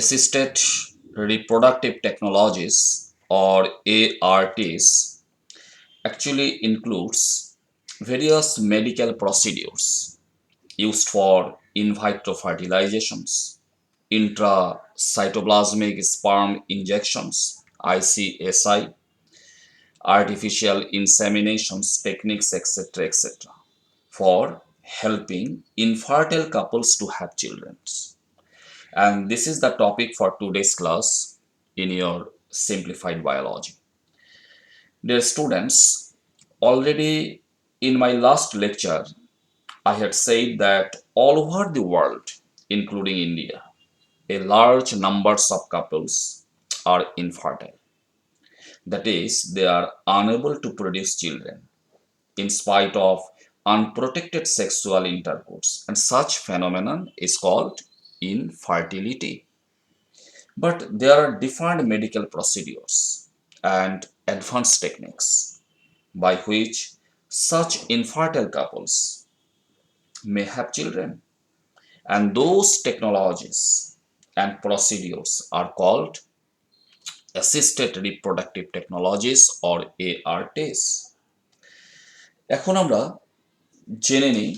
Assisted reproductive technologies or ARTs actually includes various medical procedures used for in vitro fertilizations, intracytoplasmic sperm injections, ICSI, artificial inseminations techniques, etc., etc., for helping infertile couples to have children. And this is the topic for today's class in your simplified biology. Dear students, already in my last lecture, I had said that all over the world, including India, a large numbers of couples are infertile. That is, they are unable to produce children in spite of unprotected sexual intercourse, and such phenomenon is called infertility. But there are defined medical procedures and advanced techniques by which such infertile couples may have children. And those technologies and procedures are called assisted reproductive technologies or ARTs. এখন আমরা জেনে নিই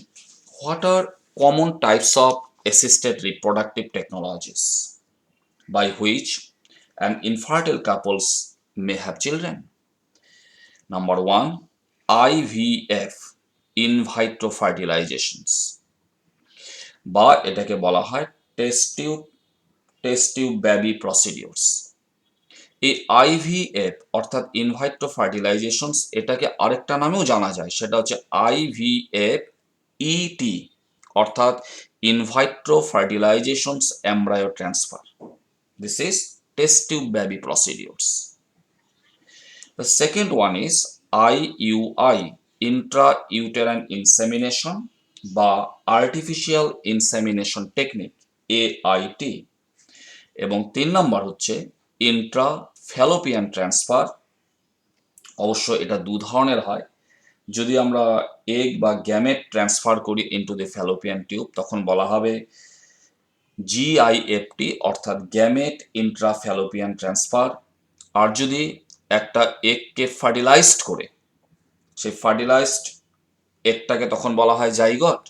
what are common types of assisted reproductive technologies by which an infertile couples may have children. Number one, IVF, in vitro fertilizations, বা এটাকে বলা হয় test tube baby procedures. এই IVF অর্থাৎ ইনভাইট্রো ফার্টিলাইজেশনস, এটাকে আরেকটা নামেও জানা যায়, সেটা হচ্ছে আইভিএফ ইটি, অর্থাৎ in vitro fertilizations embryo transfer. This is test tube baby procedures. The second one is IUI, intrauterine insemination বা আর্টিফিশিয়াল ইনসেমিনেশন টেকনিক, AIT। এবং 3 নম্বর হচ্ছে ইন্ট্রা ফ্যালোপিয়ান ট্রান্সফার। অবশ্য এটা দু ধরনের হয়। যদি আমরা এগ বা গ্যামেট ট্রান্সফার করি ইনটু দ্য ফ্যালোপিয়ান টিউব, তখন বলা হবে GIFT, অর্থাৎ গ্যামেট ইন্ট্রা ফ্যালোপিয়ান ট্রান্সফার। আর যদি একটা এগকে ফার্টিলাইজড করে, সেই ফার্টিলাইজড এগটাকে তখন বলা হয় জাইগট।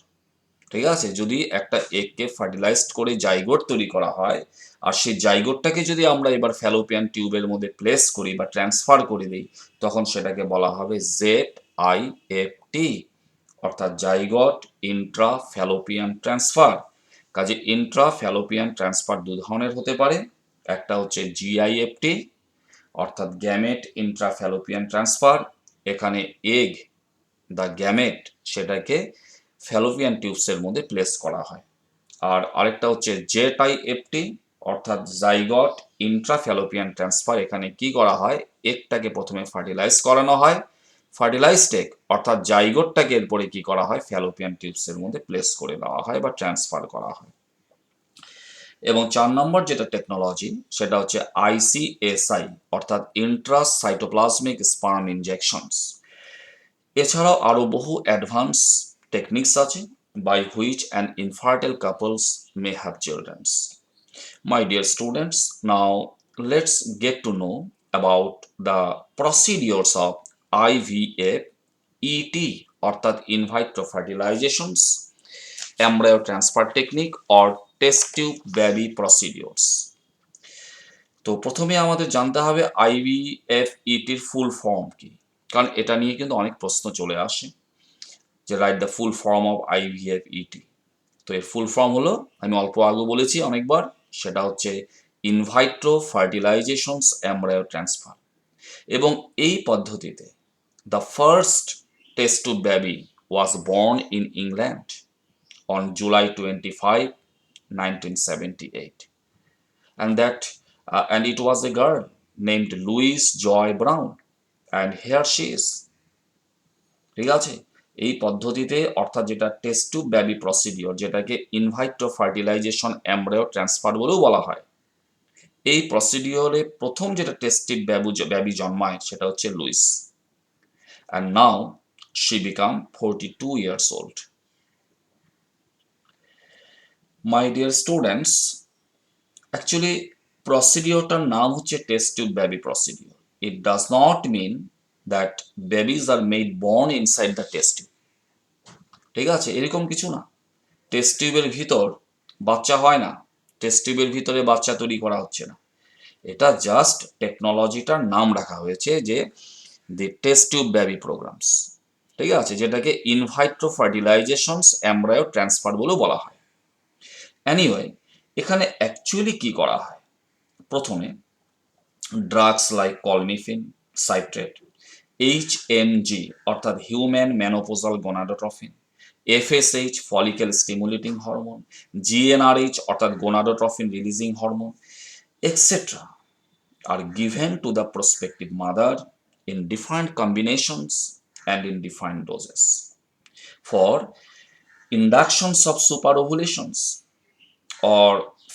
ঠিক আছে, যদি একটা এগকে ফার্টিলাইজড করে জাইগোট তৈরি করা হয়, আর সেই জাইগোটটাকে যদি আমরা এবার ফ্যালোপিয়ান টিউবের মধ্যে প্লেস করি বা ট্রান্সফার করে দিই, তখন সেটাকে বলা হবে ZIFT, অর্থাৎ জাইগট ইন্ট্রা ফ্যালোপিয়ান ট্রান্সফার। কাজে ইন্ট্রা ফ্যালোপিয়ান ট্রান্সফার দু ধরনের হতে পারে। একটা হচ্ছে GIFT, অর্থাৎ গ্যামেট ইন্ট্রা ফ্যালোপিয়ান ট্রান্সফার, এখানে এগ দ্য গ্যামেট সেটাকে ফ্যালোপিয়ান টিউবসের মধ্যে প্লেস করা হয়। আর আরেকটা হচ্ছে ZIFT, অর্থাৎ জাইগট ইন্ট্রা ফ্যালোপিয়ান ট্রান্সফার। এখানে কি করা হয়, এগটাকে প্রথমে ফার্টিলাইজ করানো হয়, ফার্টিলাইজড এগ অর্থাৎ জাইগোটটাকে এরপরে কি করা হয়, ফ্যালোপিয়ান টিউবসের মধ্যে প্লেস করে দেওয়া হয় বা ট্রান্সফার করা হয়। এবং 4 নম্বর যেটা টেকনোলজি, সেটা হচ্ছে ICSI, অর্থাৎ ইন্ট্রাসাইটোপ্লাজমিক স্পার্ম ইনজেকশনস। এছাড়াও আরো বহু অ্যাডভান্স টেকনিক্স আছে by which an infertile couples may have children. My dear students, now let's get to know about the procedures of IVF, ET, অর্থাৎ in vitro fertilizations, embryo transfer technique or test tube baby procedures. তো প্রথমে আমাদের জানতে হবে IVF, ETর full form কি, কারণ এটা নিয়ে কিন্তু অনেক প্রশ্ন চলে আসে যে write the full form of IVF, ET। তো এর ফুল ফর্ম হলো, আমি অল্প আগে বলেছি অনেকবার, সেটা হচ্ছে ইনভাইট্রো ফার্টিলাইজেশনস এমব্রায়ো ট্রান্সফার। এবং এই পদ্ধতিতে the first test tube baby was born in England on July 25, 1978, and it was a girl named Louise Joy Brown, and here she is। ঠিক আছে, এই পদ্ধতিতে অর্থাৎ যেটা টেস্ট টুব বেবি প্রসিডিওর, যেটাকে ইনভাইট্রো ফার্টিলাইজেশন এমব্রায়ো ট্রান্সফার বলেও বলা হয়, এই প্রসিডিওরে প্রথম যেটা টেস্ট টিউব বেবি জন্মায় সেটা হচ্ছে Luis, and now she became 42 years old. My dear students, actually প্রসিডিওরটার নাম হচ্ছে test tube baby procedure. It does not mean that babies are made born inside the test tube. ঠিক আছে, এরকম কিছু না। টেস্ট টিউবের ভিতর বাচ্চা হয় না, টেস্ট টিউবের ভিতরে বাচ্চা তৈরি করা হচ্ছে না। এটা জাস্ট টেকনোলজিটার নাম রাখা হয়েছে যে দি টেস্ট টিউব বেবি প্রোগ্রামস। ঠিক আছে, যেটাকে ইনভাইট্রো ফার্টিলাইজেশনস এমব্রায়ো ট্রান্সফার বলেও বলা হয়। এনিওয়ে, এখানে অ্যাকচুয়ালি কি করা হয়, প্রথমে drugs like clomiphene, citrate, HMG অর্থাৎ human menopausal gonadotrophin, FSH follicle stimulating hormone, GnRH অর্থাৎ gonadotrophin releasing hormone, etcetera are given to the prospective mother in defined combinations and in defined doses for inductions of superovulations or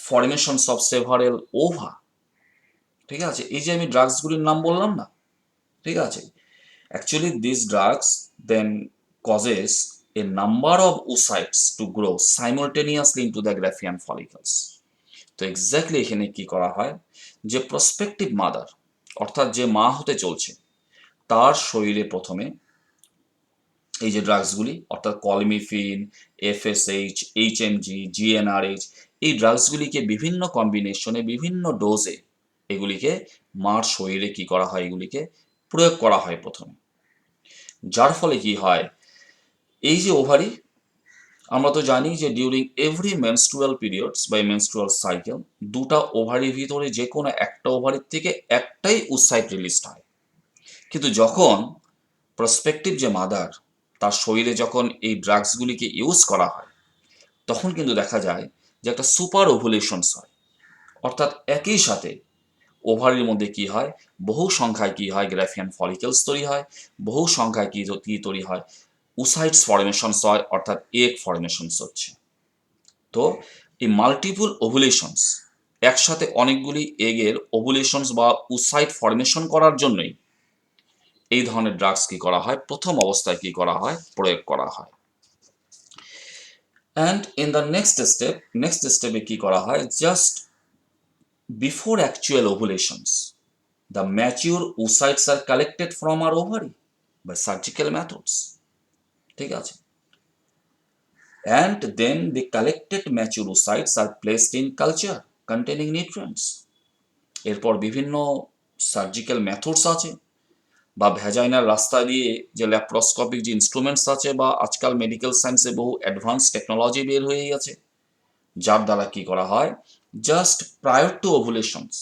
formations of several ova। ঠিক আছে, এই যে আমি ড্রাগসগুলির নাম বললাম না, ঠিক আছে, actually this drugs then causes a number of oocytes to grow simultaneously into the Graafian follicles। তো এক্স্যাক্টলি এখানে কি করা হয়, যে প্রসপেক্টিভ মাদার অর্থাৎ যে মা হতে চলছে তার শরীরে প্রথমে এই যে ড্রাগসগুলি অর্থাৎ কলমিফিন, এফএসএইচ, এইচএমজি, জিএনআরএইচ, এই ড্রাগসগুলিকে বিভিন্ন কম্বিনেশনে বিভিন্ন ডোজে এগুলিকে মার শরীরে কি করা হয়, এগুলিকে প্রয়োগ করা হয় প্রথমে। যার ফলে কি হয়, এই যে ওভারি, আমরা তো জানি যে ডিউরিং এভরি মেনস্ট্রুয়াল পিরিয়ডস বা মেনস্ট্রুয়াল সাইকেল দুটা ওভারির ভিতরে যে কোনো একটা ওভারির থেকে একটাই উসাইট রিলিজ হয়। কিন্তু যখন প্রসপেক্টিভ যে মাদার তার শরীরে যখন এই ড্রাগসগুলিকে ইউজ করা হয়, তখন কিন্তু দেখা যায় যে একটা সুপার ওভুলেশনস হয়। অর্থাৎ একই সাথে ওভারির মধ্যে কি হয়, বহু সংখ্যায় কি হয়, গ্রাফিয়ান ফলিকেলস তৈরি হয়, বহু সংখ্যায় কি তৈরি হয়, উসাইটস ফরমেশনস হয়, অর্থাৎ এগ ফরমেশনস হচ্ছে। তো এই মাল্টিপল ওভুলেশনস, একসাথে অনেকগুলি এগের ওভুলেশনস বা উসাইট ফরমেশন করার জন্যই এই ধরনের ড্রাগস কি করা হয়, প্রথম অবস্থায় কি করা হয়, প্রয়োগ করা হয়। অ্যান্ড ইন দ্য নেক্সট স্টেপে কি করা হয়, just before actual ovulations the mature oocytes are collected from our ovary by surgical methods। ঠিক আছে, and then the collected mature oocytes are placed in culture containing nutrients। এরপর বিভিন্ন surgical methods আছে বা ভ্যাজাইনার রাস্তা দিয়ে যে ল্যাপ্রোস্কোপিক যে ইনস্ট্রুমেন্টস আছে, বা আজকাল মেডিকেল সায়েন্সে বহু অ্যাডভান্স টেকনোলজি বের হয়ে গেছে, যার দ্বারা কি করা হয়, জাস্ট প্রায়র টু ওভুলেশনস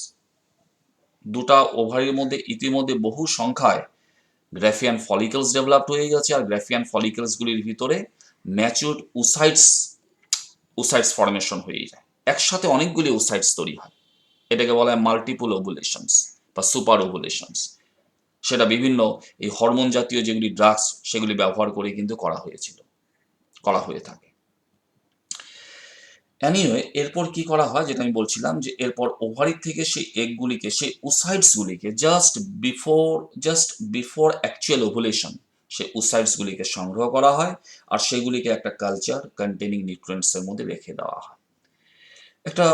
দুটা ওভারির মধ্যে ইতিমধ্যে বহু সংখ্যায় গ্রাফিয়ান ফলিকেলস ডেভেলপড হয়ে গেছে, আর গ্রাফিয়ান ফলিকেলসগুলির ভিতরে ম্যাচিউরড উসাইটস ফরমেশন হয়ে যায়, একসাথে অনেকগুলি উসাইটস তৈরি হয়। এটাকে বলা হয় মাল্টিপল ওভুলেশনস বা সুপার ওভুলেশনস। সেটা বিভিন্ন এই হরমোন জাতীয় যেগুলি ড্রাগস সেগুলি ব্যবহার করে কিন্তু করা হয়ে থাকে। অ্যানিওয়ে, এরপর কি করা হয়, যেটা আমি বলছিলাম যে এরপর ওভারি থেকে সেই এগগুলিকে, সেই উসাইটসগুলিকে জাস্ট বিফোর অ্যাকচুয়াল ওভুলেশন সেই উসাইটসগুলিকে সংগ্রহ করা হয়, আর সেগুলিকে একটা কালচার কন্টেনিং নিউট্রিয়েন্টসের মধ্যে রেখে দেওয়া হয়। একটা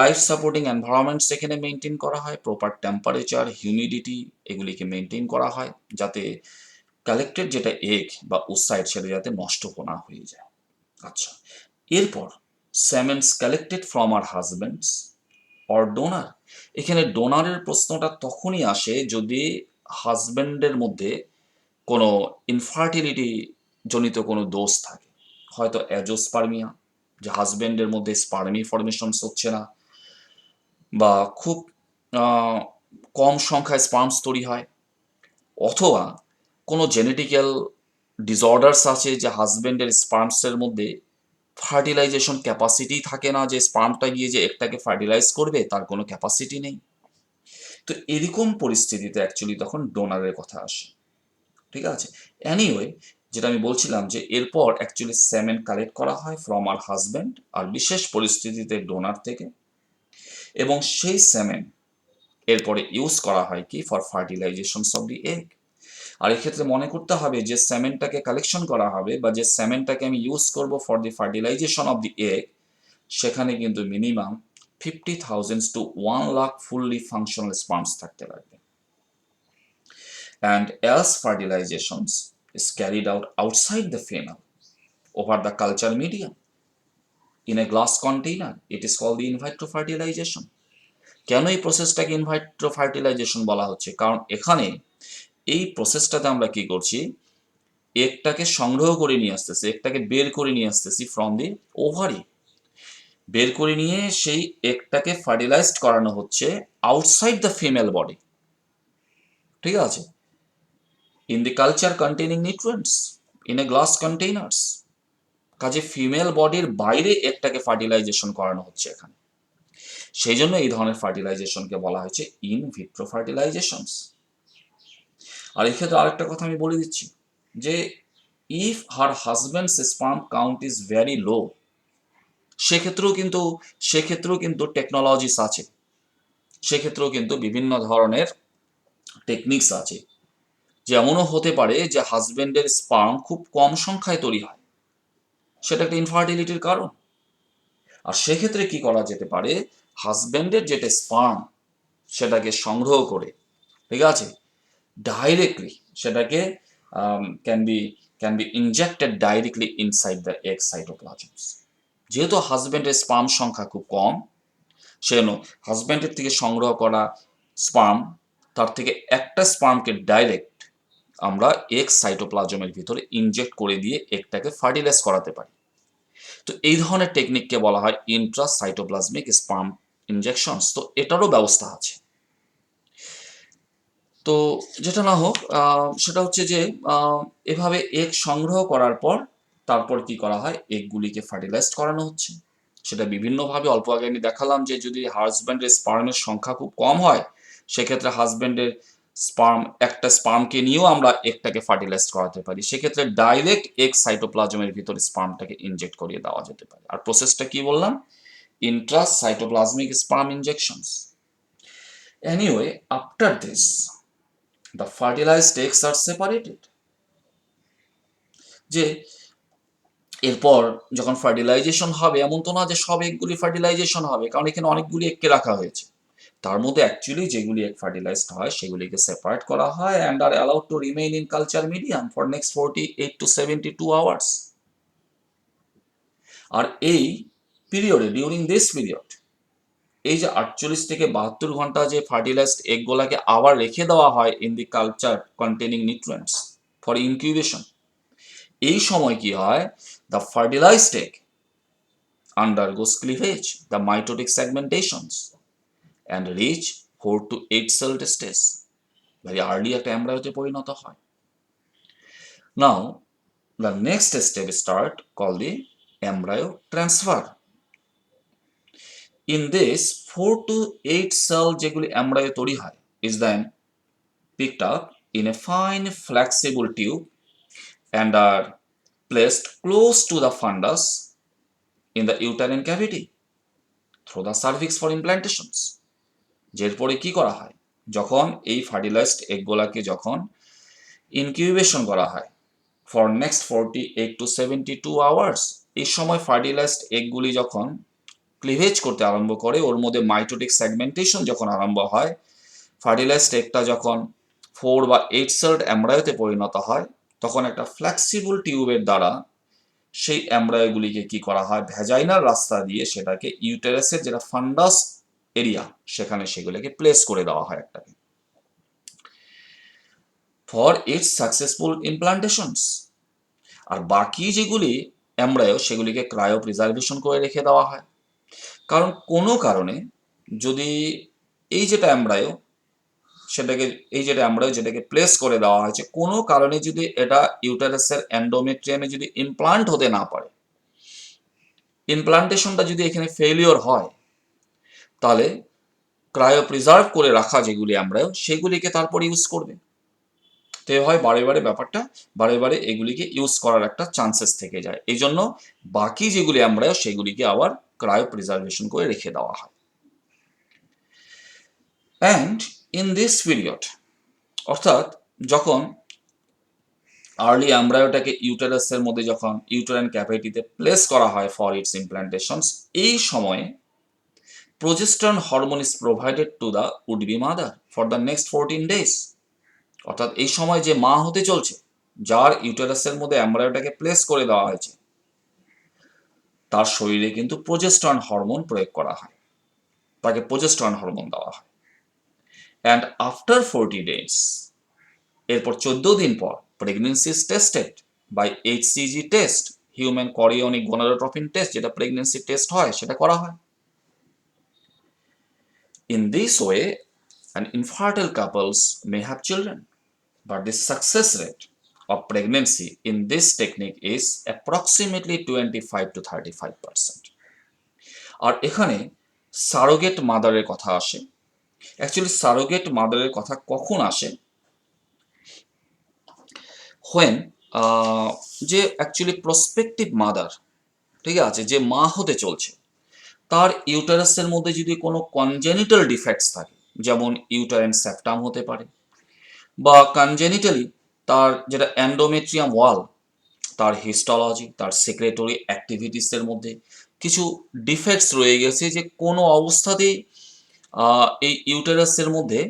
লাইফ সাপোর্টিং এনভায়রনমেন্ট সেখানে মেনটেন করা হয়, প্রপার টেম্পারেচার, হিউমিডিটি এগুলিকে মেনটেন করা হয়, যাতে কালেক্টেড যেটা এগ বা উসাইট সেটা যাতে নষ্ট না হয়ে যায়। আচ্ছা, এরপর semens collected from her husband's or donor. এখানে ডোনারের প্রশ্নটা তখনই আসে যদি হাজব্যান্ডের মধ্যে কোনো ইনফার্টিলিটি জনিত কোনো দোষ থাকে, হয়তো অ্যাজোস্পার্মিয়া, যে হাজব্যান্ডের মধ্যে স্পার্মি ফরমেশনস হচ্ছে না, বা খুব কম সংখ্যায় স্পার্মস তৈরি হয়, অথবা কোনো জেনেটিক্যাল ডিসঅর্ডার্স আছে যে হাজব্যান্ডের স্পার্মসের মধ্যে ফার্টিলাইজেশন ক্যাপাসিটি থাকে না, যে স্পার্মটা গিয়ে যে একটাকে ফার্টিলাইজ করবে তার কোনো ক্যাপাসিটি নেই। তো এরকম পরিস্থিতিতে অ্যাকচুয়ালি তখন ডোনারের কথা আসে। ঠিক আছে, এনিওয়ে, যেটা আমি বলছিলাম যে এরপর অ্যাকচুয়ালি সেমেন কালেক্ট করা হয় ফ্রম আর হাজব্যান্ড, আর বিশেষ পরিস্থিতিতে ডোনার থেকে, এবং সেই সেমেন এরপরে ইউজ করা হয় কি, ফর ফার্টিলাইজেশনস অফ দি এগ। আর এক্ষেত্রে মনে করতে হবে যে সেমেন্টটাকে কালেকশন করা হবে বা যে সেমেন্টটাকে আমি ইউজ করব for the fertilization of the egg, সেখানে কিন্তু minimum 50,000 to 1 lakh fully functional sperms থাকতে লাগবে। And as fertilizations is carried out outside the female over the culture medium in a glass container, it is called the in vitro fertilization. কেন এই প্রসেসটাকে in ভাইট্রো fertilisation বলা হচ্ছে? কারণ এখানে এই প্রসেসটাতে আমরা কি করছি, এগটাকে সংগ্রহ করে নিয়ে আসতেছি, এগটাকে বের করে নিয়ে আসতেছি ফ্রম দি ওভারি, বের করে নিয়ে সেই এগটাকে ফার্টিলাইজড করানো হচ্ছে আউটসাইড দ্য ফিমেল বডি, ঠিক আছে, in the culture containing nutrients in a glass containers. কাজে ফিমেল বডির বাইরে এগটাকে ফার্টিলাইজেশন করানো হচ্ছে এখানে, সেই জন্য এই ধরনের ফার্টিলাইজেশনকে বলা হয়েছে ইন ভিট্রো ফার্টিলাইজেশনস। আর এক্ষেত্রে আরেকটা কথা আমি বলে দিচ্ছি যে if her husbands sperm count is very low, সেক্ষেত্রেও কিন্তু টেকনোলজিস আছে, সেক্ষেত্রেও কিন্তু বিভিন্ন ধরনের টেকনিক্স আছে। যেমনও হতে পারে যে হাজব্যান্ডের স্পার্ম খুব কম সংখ্যায় তৈরি হয়, সেটা একটা ইনফার্টিলিটির কারণ। আর সেক্ষেত্রে কি করা যেতে পারে, হাজব্যান্ডের যেটা স্পার্ম সেটাকে সংগ্রহ করে, ঠিক আছে, ডাইরেক্টলি সেটাকে can be injected directly inside the egg cytoplasms. যেহেতু হাজব্যান্ডের স্পার্ম সংখ্যা খুব কম, সেজন্য হাজব্যান্ডের থেকে সংগ্রহ করা স্পার্ম, তার থেকে একটা স্পার্মকে ডাইরেক্ট আমরা এগ সাইটোপ্লাজমের ভিতরে ইনজেক্ট করে দিয়ে এগটাকে ফার্টিলাইজ করাতে পারি। তো এই ধরনের টেকনিককে বলা হয় ইন্ট্রা সাইটোপ্লাজমিক স্পার্ম ইনজেকশনস। তো এটারও ব্যবস্থা আছে। তো যেটা না হোক, সেটা হচ্ছে যে এভাবে এগ সংগ্রহ করার পর তারপর কি করা হয়, এগগুলিকে ফার্টিলাইজ করানো হচ্ছে। সেটা বিভিন্নভাবে, অল্প আগে আমি দেখালাম যে যদি হাজব্যান্ডের স্পার্মের সংখ্যা খুব কম হয়, সেক্ষেত্রে হাজব্যান্ডের একটা স্পার্মকে নিয়েও আমরা এগটাকে ফার্টিলাইজ করাতে পারি। সেক্ষেত্রে ডাইরেক্ট এগ সাইটোপ্লাজমের ভিতরে স্পার্মটাকে ইনজেক্ট করিয়ে দেওয়া যেতে পারে। আর প্রসেসটা কি বললাম, Intra cytoplasmic sperm injections. Anyway, after this the fertilized eggs are separated। যে এরপর যখন ফার্টিলাইজেশন হবে, এমন তো না যে সব এগগুলি ফার্টিলাইজেশন হবে, কারণ এখানে অনেকগুলি এগকে রাখা হয়েছে। তার মধ্যে অ্যাকচুয়ালি যেগুলি এগ ফার্টিলাইজড হয় সেগুলিকে সেপারেট করা হয় and are allowed to remain in culture medium for next 48 to 72 hours. আর এই পিরিয়ডে, ডিউরিং দিস পিরিয়ড, এই যে 48 থেকে 72 ঘন্টা যে ফার্টিলাইজড এগগুলাকে আবার রেখে দেওয়া হয় in the culture containing nutrients for incubation, এই সময় কি হয়, the fertilised egg undergoes cleavage, the mitotic segmentations, and reach 4 to 8 cell stage, very early একটা এমব্রায়োতে পরিণত হয়। Now the next step start called the embryo transfer. In this 4 to 8 cell যেগুলি embryo তৈরি হয় is then picked up in a fine flexible tube and are placed close to the fundus in the uterine cavity through the cervix for implantations. এরপরে কি করা হয়, যখন এই fertilised এগগুলাকে যখন ইনকিউবেশন করা হয় ফর নেক্সট 48 to 72 আওয়ার্স, এই সময় ফার্টিলাইজড এগগুলি যখন ক্লিভেজ করতে আরম্ভ করে, ওর মধ্যে মাইটোটিক সেগমেন্টেশন যখন আরম্ভ হয়, ফার্টিলাইজড এগটা যখন 4 বা 8 সেলড এমব্রায়োতে পরিণত হয়, তখন একটা ফ্লেক্সিবল টিউবের দ্বারা সেই এমব্রায়োগুলিকে কি করা হয়, ভ্যাজাইনাল রাস্তা দিয়ে সেটাকে ইউটেরাসের যেটা ফান্ডাস এরিয়া, সেখানে সেগুলোকে প্লেস করে দেওয়া হয় একটাকে ফর ইটস সাকসেসফুল ইমপ্লান্টেশনস। আর বাকি যেগুলি এমব্রায়ো সেগুলিকে ক্রায়ো প্রিজার্ভেশন করে রেখে দেওয়া হয়। কারণ কোনো কারণে যদি এই যেটা এমব্রায়ো যেটাকে প্লেস করে দেওয়া হয়েছে, কোনো কারণে যদি এটা ইউটেরাসের এন্ডোমেট্রিয়ামে যদি ইমপ্লান্ট হতে না পারে, ইমপ্লান্টেশনটা যদি এখানে ফেলিওর হয়, তাহলে ক্রায়ো প্রিজার্ভ করে রাখা যেগুলি এমব্রায়ো সেগুলিকে তারপর ইউজ করবে। তো হয় বারে বারে এগুলিকে ইউজ করার একটা চান্সেস থেকে যায়। এই জন্য বাকি যেগুলি এমব্রায়ো সেগুলিকে আবার ক্রায়ো প্রিজার্ভেশন করে রেখে দেওয়া হয়। অ্যান্ড ইন দিস পিরিয়ড, অর্থাৎ যখন আর্লি এমব্রায়োটাকে ইউটেরাসের মধ্যে যখন ইউটেরাইন ক্যাভিটিতে প্লেস করা হয় ফর ইটস ইমপ্লান্টেশনস, এই সময়ে progesterone hormone is provided to the would be mother for the next 14 days. অর্থাৎ এই সময় যে মা হতে চলছে, যার ইউটেরাসের মধ্যে এমব্রায়োটাকে প্লেস করে দেওয়া হয়েছে, তার শরীরে কিন্তু প্রোজেস্টেরন হরমোন প্রয়োগ করা হয়, তাকে প্রোজেস্টেরন হরমোন দেওয়া হয়। অ্যান্ড আফটার 40 ডেজ, এরপর 14 দিন পর, pregnancy is tested by HCG test, human chorionic gonadotropin test, যেটা প্রেগনেন্সি টেস্ট হয়, সেটা করা হয়। In this way, an infertile couples may have children, but the success rate of pregnancy in this technique is approximately 25 to 35%. আর এখানে surrogate মাদারের কথা আসে। Actually surrogate মাদারের কথা কখন আসে? হোয়েন যে অ্যাকচুয়ালি প্রসপেক্টিভ মাদার, ঠিক আছে, যে মা হতে চলছে, তার ইউটারাসের মধ্যে যদি কোনো কনজেনিটাল ডিফেক্টস থাকে, যেমন ইউটারাইন সেপ্টাম হতে পারে, বা কনজেনিটালি তার যেটা এন্ডোমেট্রিয়াম ওয়াল, তার হিস্টোলজি, তার সেক্রেটরি অ্যাক্টিভিটিসের মধ্যে কিছু ডিফেক্টস রয়ে গেছে, যে কোনো অবস্থাতেই এই ইউটেরাসের মধ্যে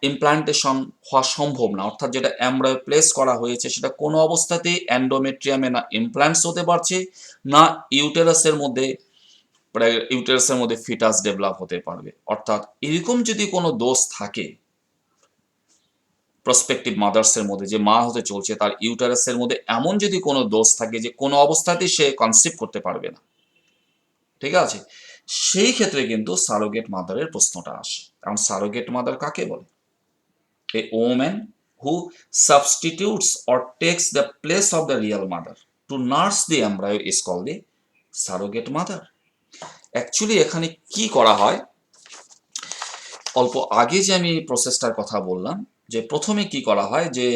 ইমপ্লান্টেশন হওয়া সম্ভব না। অর্থাৎ যেটা এমব্রায়ো প্লেস করা হয়েছে, সেটা কোনো অবস্থাতেই এন্ডোমেট্রিয়ামে না ইমপ্লান্টস হতে পারছে, না ইউটেরাসের মধ্যে ফিটাস ডেভেলপ হতে পারবে। অর্থাৎ এরকম যদি কোনো দোষ থাকে প্রসপেক্টিভ মাদার্সের মধ্যে, যে মা হতে চলছে, তার ইউটারাসের মধ্যে এমন যদি কোনো দোষ থাকে যে কোনো অবস্থাতেই সে কনসিভ করতে পারবে না, ঠিক আছে, সেই ক্ষেত্রে কিন্তু সারোগেট মাদারের প্রশ্নটা আসে। কারণ সারোগেট মাদার কাকে বলে? A woman who substitutes or takes the place of the real mother to nurse the embryo is called the surrogate mother. Actually এখানে কি করা হয়, অল্প আগে যে আমি প্রসেসটার কথা বললাম, যে প্রথমে কি করা হয়, যে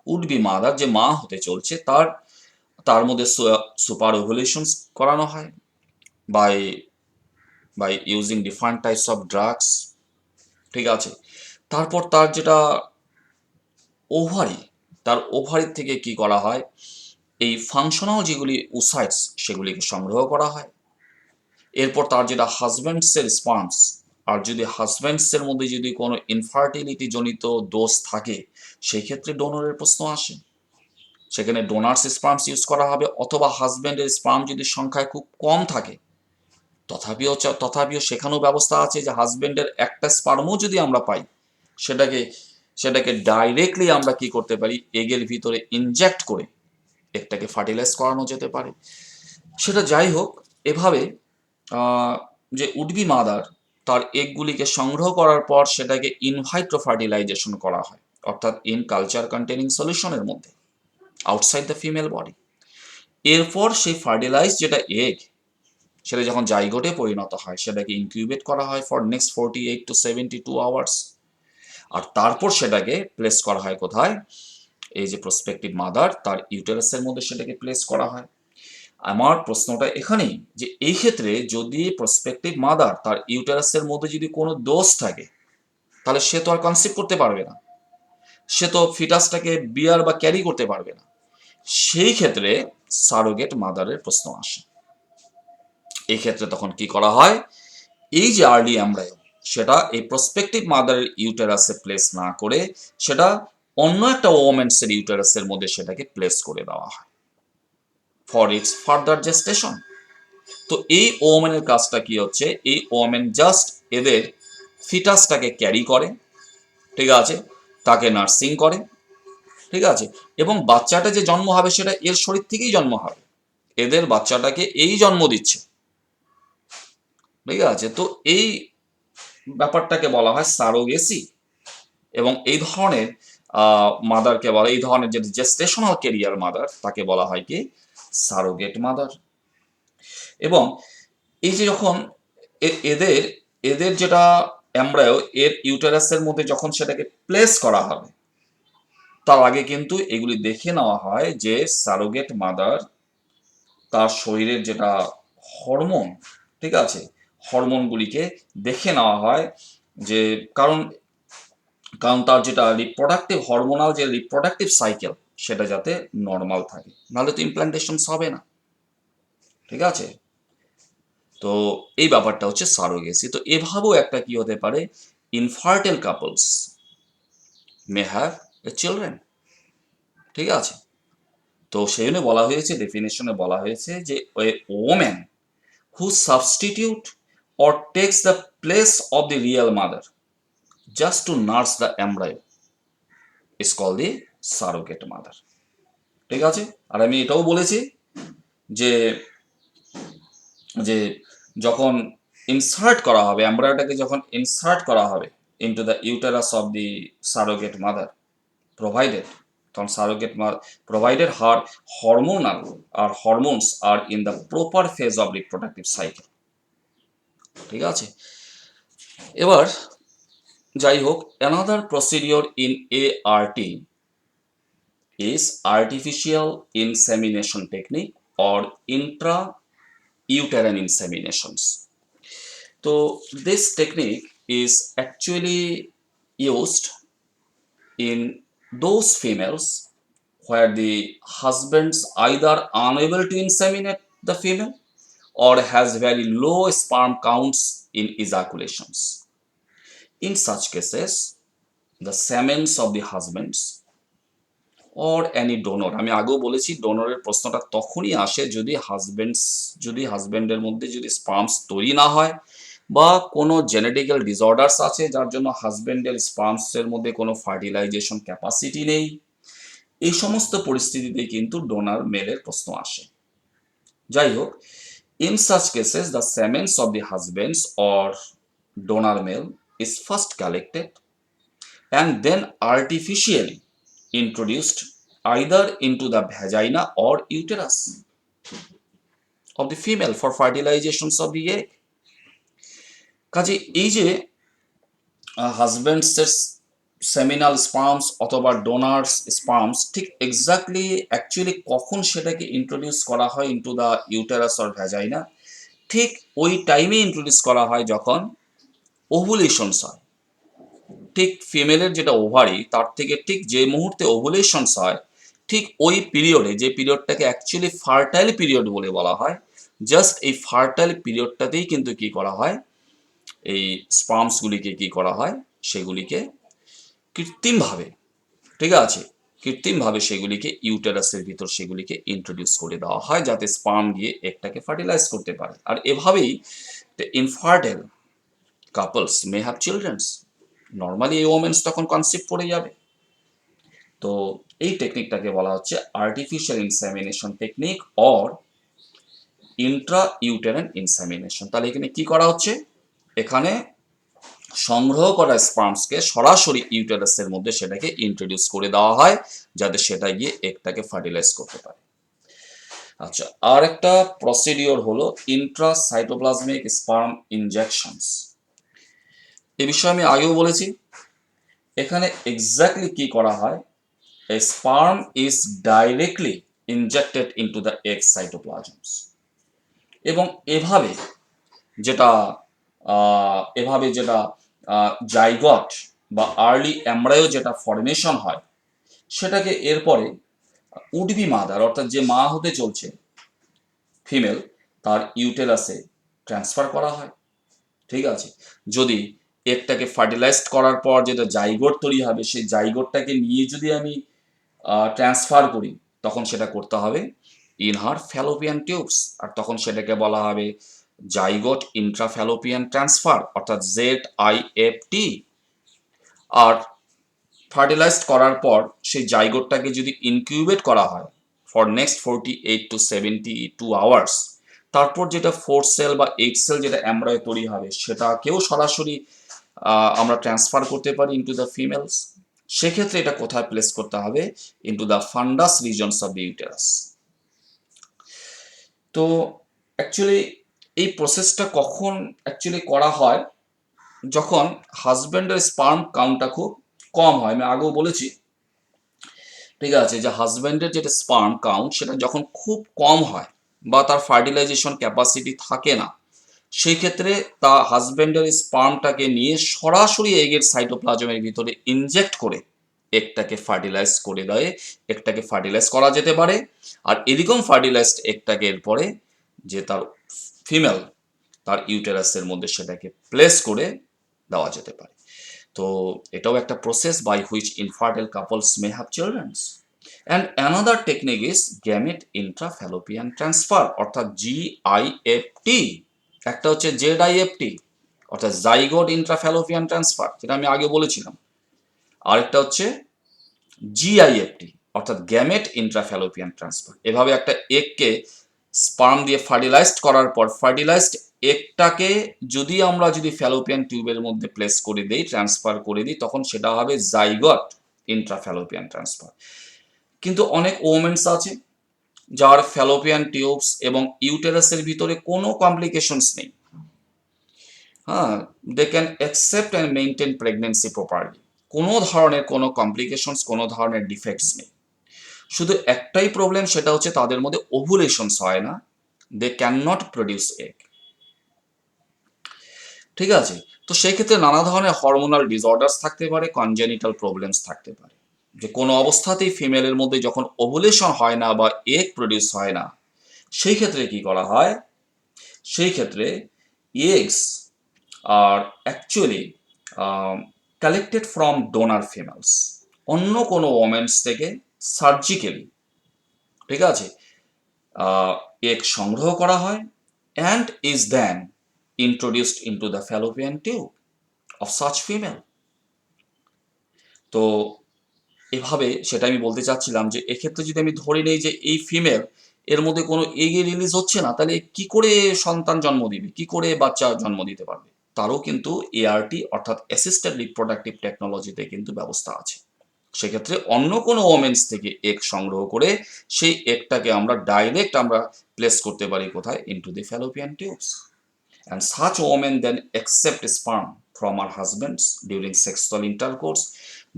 উড বি মাদার, যে মা হতে চলছে, তার মধ্যে সুপার ওভুলেশন করানো হয় by using different types of drugs, ঠিক আছে। তারপর তার যেটা ওভারি, তার ওভারি থেকে কি করা হয়, এই ফাংশনাল যেগুলি ওসাইটস, সেগুলিকে সংগ্রহ করা হয়। এরপর তার যেটা হাজব্যান্ডসের স্পার্মস, আর যদি হাজব্যান্ডসের মধ্যে যদি কোনো ইনফার্টিলিটি জনিত দোষ থাকে, সেই ক্ষেত্রে ডোনরের প্রশ্ন আসে। সেখানে ডোনার্স স্পার্মস ইউজ করা হবে, অথবা হাজব্যান্ডের স্পার্ম যদি সংখ্যায় খুব কম থাকে, তথাপিও সেখানেও ব্যবস্থা আছে যে হাজব্যান্ডের একটা স্পার্মও যদি আমরা পাই, সেটাকে ডাইরেক্টলি আমরা কি করতে পারি, এগের ভিতরে ইনজেক্ট করে এগটাকে ফার্টিলাইজ করানো যেতে পারে। সেটা যাই হোক, এভাবে যে উডবি মাদার তার এগগুলিকে সংগ্রহ করার পর সেটাকে ইনভাইট্রো ফার্টিলাইজেশন করা হয়, অর্থাৎ ইন কালচার কন্টেনিং সলিউশনের মধ্যে আউটসাইড দ্য ফিমেল বডি। এরপর সেই ফার্টিলাইজ যেটা এগ, সেটা যখন জাইগোটে পরিণত হয়, সেটাকে ইনকিউবেট করা হয় ফর নেক্সট 48 to 72 আওয়ার্স। আর তারপর সেটাকে প্লেস করা হয় কোথায়? এই যে প্রসপেক্টিভ মাদার, তার ইউটেরাসের মধ্যে সেটাকে প্লেস করা হয়। আমার প্রশ্নটা এখানেই, যে এই ক্ষেত্রে যদি প্রসপেক্টিভ মাদার তার ইউটেরাসের মধ্যে যদি কোনো দোষ থাকে, তাহলে সে তো আর কনসিভ করতে পারবে না, সে তো ফিটাসটাকে বিয়ার বা ক্যারি করতে পারবে না। সেই ক্ষেত্রে সারোগেট মাদারের প্রশ্ন আসে। এই ক্ষেত্রে তখন কি করা হয়, এই যে আর্লি এমব্রায়ো, সেটা এই প্রসপেক্টিভ মাদারের ইউটেরাসে প্লেস না করে সেটা অন্য একটা ওমেন্সের ইউটেরাসের মধ্যে সেটাকে প্লেস করে দেওয়া হয় ফর ইটস ফার্দার জেস্টেশন। তো এই ওমেনের কাজটা কি হচ্ছে, এই ওমেন জাস্ট এদের ফিটাসটাকে ক্যারি করে, ঠিক আছে, তাকে নার্সিং করে, ঠিক আছে, এবং বাচ্চাটা যে জন্ম হবে সেটা এর শরীর থেকেই জন্ম হবে, এদের বাচ্চাটাকে এই জন্ম দিচ্ছে, ঠিক আছে। তো এই ব্যাপারটাকে বলা হয় সারোগেসি। এবং এই ধরনের মাদারকে বলা, এই ধরনের যে জেস্টেশনাল ক্যারিয়ার মাদার, তাকে বলা হয় কি সারোগেট মাদার। এবং এই যে যখন এদের এদের যেটা এমব্রায়ো এর ইউটেরাসের মধ্যে যখন সেটাকে প্লেস করা হবে, তার আগে কিন্তু এগুলি দেখে নেওয়া হয় যে সারোগেট মাদার তার শরীরের যেটা হরমোন, ঠিক আছে, হরমোনগুলিকে দেখে নেওয়া হয়, যে কারণ তার যেটা রিপ্রোডাক্টিভ হরমোনাল যে রিপ্রোডাক্টিভ সাইকেল, সেটা যাতে নর্মাল থাকে, নাহলে তো ইমপ্লান্টেশন হবে না, ঠিক আছে। তো এই ব্যাপারটা হচ্ছে সারোগেসি। তো এভাবেও একটা কি হতে পারে, infertile couples may have a children, ঠিক আছে। তো সেই জন্য বলা হয়েছে, ডেফিনেশনে বলা হয়েছে যে a woman who substitute or takes the place of the real mother just to nurse the embryo is call the surrogate mother, ঠিক আছে। আর আমি এটাও বলেছি যে যে যখন ইনসার্ট করা হবে, এমব্রায়োটাকে যখন ইনসার্ট করা হবে into the uterus of the surrogate mother provided, তখন surrogate provided her hormonal or hormones are in the proper phase of reproductive cycle, ঠিক আছে। এবার যাই হোক, another procedure in ART is artificial insemination technique or intrauterine inseminations. So this technique is actually used in those females where the husband's either unable to inseminate the female or has very low sperm counts in ejaculations. In such cases, the semens of the husbands or any donor, আমি আগেও বলেছি ডোনরের প্রশ্নটা তখনই আসে যদি হাজব্যান্ডের মধ্যে যদি স্পার্মস তৈরি না হয় বা কোনো জেনেটিক্যাল ডিসঅর্ডার্স আছে যার জন্য হাজব্যান্ডের স্পার্মসের মধ্যে কোনো ফার্টিলাইজেশন ক্যাপাসিটি নেই, এই সমস্ত পরিস্থিতিতে কিন্তু ডোনার মেলের প্রশ্ন আসে। যাই হোক, in such cases the semens of the husbands or donor male is first collected and then artificially introduced either into the vagina or uterus of the female for fertilizations of the egg. কাজে এই যে হাজব্যান্ডসের seminal স্পার্মস অথবা donors স্পার্মস ঠিক exactly actually কখন সেটাকে introduce করা হয় into the uterus or vagina, ঠিক ওই টাইমে ইন্ট্রোডিউস করা হয় যখন ওভুলেশনস হয়। ঠিক ফিমেলের যেটা ওভারি তার থেকে ঠিক যে মুহূর্তে ওভুলেশনস হয় ঠিক ওই পিরিয়ডে, যে পিরিয়ডটাকে অ্যাকচুয়ালি ফার্টাইল পিরিয়ড বলে বলা হয়, জাস্ট এই ফার্টাইল পিরিয়ডটাতেই কিন্তু কি করা হয়, এই স্পার্মসগুলিকে কি করা হয়, সেগুলিকে কৃত্রিমভাবে, ঠিক আছে, কৃত্রিমভাবে সেগুলিকে ইউটেরাসের ভিতর সেগুলিকে ইন্ট্রোডিউস করে দেওয়া হয় যাতে স্পার্ম গিয়ে একটাকে ফার্টিলাইজ করতে পারে। আর এভাবেই infertile couples may have children's, normally এই ওমেন্স তখন কনসিভ করে যাবে। তো এই টেকনিকটাকে বলা হচ্ছে artificial insemination technique or Intra uterine insemination. তাহলে এখানে কি করা হচ্ছে, এখানে সংগ্রহ করা স্পার্মসকে সরাসরি ইউটেরাসের মধ্যে সেটাকে ইন্ট্রোডিউস করে দেওয়া হয় যাতে সেটা গিয়ে একটাকে ফার্টিলাইজ করতে পারে। আচ্ছা, আর একটা প্রসিডিওর হলো ইন্ট্রাসাইটোপ্লাজমিক স্পার্ম ইনজেকশনস। এ বিষয়ে আমি আগেও বলেছি। এখানে এক্স্যাক্টলি কি করা হয়, a sperm is directly injected into the egg cytoplasms এবং এভাবে যেটা জাইগট বা আর্লি এমব্রায়ো যেটা ফর্মেশন হয় সেটাকে এরপরে উড বি মাদার অর্থাৎ যে মা হতে চলছে ফিমেল তার ইউটেরাসে ট্রান্সফার করা হয়, ঠিক আছে। যদি এগটাকে ফার্টিলাইজড করার পর যেটা জাইগোট তৈরি হবে সেই জাইগোটটাকে নিয়ে যদি আমি ট্রান্সফার করি তখন সেটা করতে হবে ইন হার ফ্যালোপিয়ান টিউবস, আর তখন সেটাকে বলা হবে জাইগোট ইন্ট্রাফ্যালোপিয়ান ট্রান্সফার অর্থাৎ ZIFT। আর ফার্টিলাইজড করার পর সেই জাইগোটটাকে যদি ইনকিউবেট করা হয় ফর নেক্সট 48 to 72 আওয়ার্স, তারপর যেটা 4 সেল বা 8 সেল যেটা এমব্রায়ো তৈরি হবে সেটাকেও সরাসরি আমরা ট্রান্সফার করতে পারি ইনটু দ্য ফিমেলস। সেক্ষেত্রে এটা কোথায় প্লেস করতে হবে, into the ফান্ডাস reasons of the uterus. তো অ্যাকচুয়ালি এই প্রসেসটা কখন অ্যাকচুয়ালি করা হয়, যখন হাজব্যান্ডের স্পার্ম কাউন্টটা খুব কম হয়। আমি আগেও বলেছি, ঠিক আছে, যে হাজব্যান্ডের যেটা স্পার্ম কাউন্ট সেটা যখন খুব কম হয় বা তার ফার্টিলাইজেশন ক্যাপাসিটি থাকে না, সেই ক্ষেত্রে তা হাজব্যান্ডের স্পার্মটাকে নিয়ে সরাসরি এগের সাইটোপ্লাজমের ভিতরে ইনজেক্ট করে একটাকে ফার্টিলাইজ করে দেয়, একটাকে ফার্টিলাইজ করা যেতে পারে। আর এরকম ফার্টিলাইজড একটাকে এরপরে যে তার ফিমেল তার ইউটেরাসের মধ্যে সেটাকে প্লেস করে দেওয়া যেতে পারে। তো এটাও একটা process by which infertile couples may have childrens. And another technique is gamete intrafallopian transfer, অর্থাৎ GIFT। একটা হচ্ছে ZIFT, অর্থাৎ জাইগোট ইন্ট্রাফ্যালোপিয়ান ট্রান্সফার, যেটা আমি আগে বলেছিলাম। আরেকটা হচ্ছে GIFT, অর্থাৎ গ্যামেট ইন্ট্রাফ্যালোপিয়ান ট্রান্সফার। এভাবে একটা এগকে স্পার্ম দিয়ে ফার্টিলাইজড করার পর ফার্টিলাইজড এগটাকে যদি ফ্যালোপিয়ান টিউবের মধ্যে প্লেস করে দিই, ট্রান্সফার করে দিই, তখন সেটা হবে জাইগট ইন্ট্রাফ্যালোপিয়ান ট্রান্সফার। কিন্তু অনেক ওমেন্স আছে যার ফ্যালোপিয়ান টিউবস এবং ইউটেরাসের ভিতরে কোনো কমপ্লিকেশনস নেই, হ্যাঁ, they can accept and maintain pregnancy properly, কোনো ধরনের কোনো কমপ্লিকেশনস, কোনো ধরনের ডিফেক্টস নেই। শুধু একটাই প্রবলেম, সেটা হচ্ছে তাদের মধ্যে ওভুলেশনস হয় না, they can not produce egg. ঠিক আছে, তো সেই ক্ষেত্রে নানা ধরনের হরমোনাল ডিসঅর্ডার্স থাকতে পারে, কনজেনিটাল প্রবলেমস থাকতে পারে, যে কোনো অবস্থাতেই ফিমেলের মধ্যে যখন ওভুলেশন হয় না বা এগ প্রডিউস হয় না, সেই ক্ষেত্রে কি করা হয়, সেই ক্ষেত্রে eggs are actually collected from donor females, অন্য কোনো ওমেন্স থেকে সার্জিক্যালি, ঠিক আছে, এগ সংগ্রহ করা হয় and is then introduced into the fallopian tube of such female. তো এভাবে সেটা আমি বলতে চাচ্ছিলাম যে এক্ষেত্রে যদি আমি ধরে নেই যে এই ফিমেল এর মধ্যে কোনো এগে রিলিজ হচ্ছে না, তাহলে কি করে সন্তান জন্ম দিবে, কি করে বাচ্চা জন্ম দিতে পারবে? তারও কিন্তু ART অর্থাৎ অ্যাসিস্টেড রিপ্রোডাক্টিভ টেকনোলজিতে কিন্তু ব্যবস্থা আছে। সেক্ষেত্রে অন্য কোনো ওমেন্স থেকে এগ সংগ্রহ করে সেই এগটাকে আমরা প্লেস করতে পারি কোথায়, into the Fallopian tubes, and such women then accept sperm from her husbands during sexual intercourse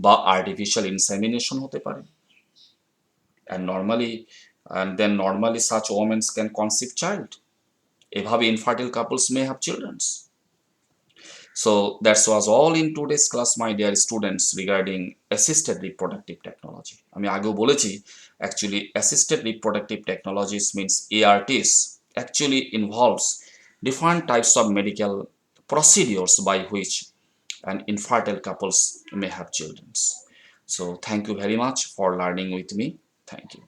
বা artificial insemination হতে পারে, and normally such women can conceive child. এভাবে infertile couples may have children. So that was all in today's class, my dear students, regarding assisted reproductive technology. আমি আগেও বলেছি, actually assisted reproductive technologies means ARTs actually involves different types of medical procedures by which an infertile couples may have children. So thank you very much for learning with me. Thank you.